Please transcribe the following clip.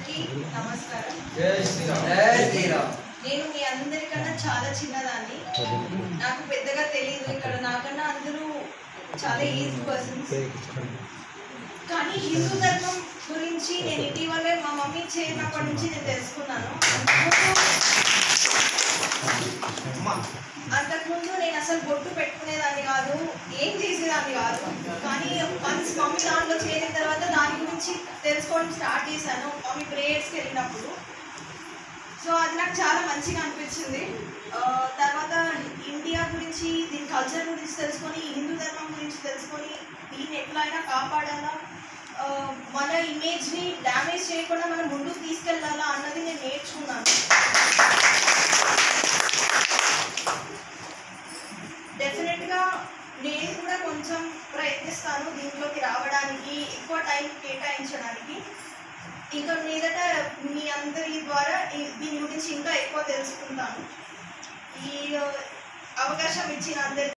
అందరికీ నమస్కారం. జై శ్రీరామ్. జై శ్రీరామ్. నేను మీ అందరికన్నా చాలా చిన్నదాన్ని. నాకు పెద్దగా తెలియదు. ఇక్కడ నాకన్నా అందరూ చాలా ఏజ్ పర్సన్స్. కానీ హిందూ ధర్మం గురించి నేను ఇటీవలే మా మమ్మీ చేరినప్పటి నుంచి నేను తెలుసుకున్నాను. అంతకుముందు నేను అసలు బొట్టు పెట్టుకునేదాన్ని కాదు, ఏం చేసేదాన్ని కాదు. కానీ వన్స్ మమ్మీ దాంట్లో చేరిన తర్వాత దాని గురించి తెలుసుకోవడం స్టార్ట్ చేశాను మమ్మీ ప్రేయర్స్కి వెళ్ళినప్పుడు. సో అది నాకు చాలా మంచిగా అనిపించింది. తర్వాత ఇండియా గురించి, దీని కల్చర్ గురించి తెలుసుకొని, హిందూ ధర్మం గురించి తెలుసుకొని దీన్ని ఎట్లా అయినా కాపాడాలా, మన ఇమేజ్ని డ్యామేజ్ చేయకుండా మనం ముందుకు తీసుకెళ్ళాలా అన్నది నేను నేర్చుకున్నాను. డెఫినెట్గా నేను కూడా కొంచెం ప్రయత్నిస్తాను దీంట్లోకి రావడానికి, ఎక్కువ టైం కేటాయించడానికి. ఇంకా మీదట మీ అందరి ద్వారా దీని గురించి ఇంకా ఎక్కువ తెలుసుకుంటాను. ఈ అవకాశం ఇచ్చిన అందరికీ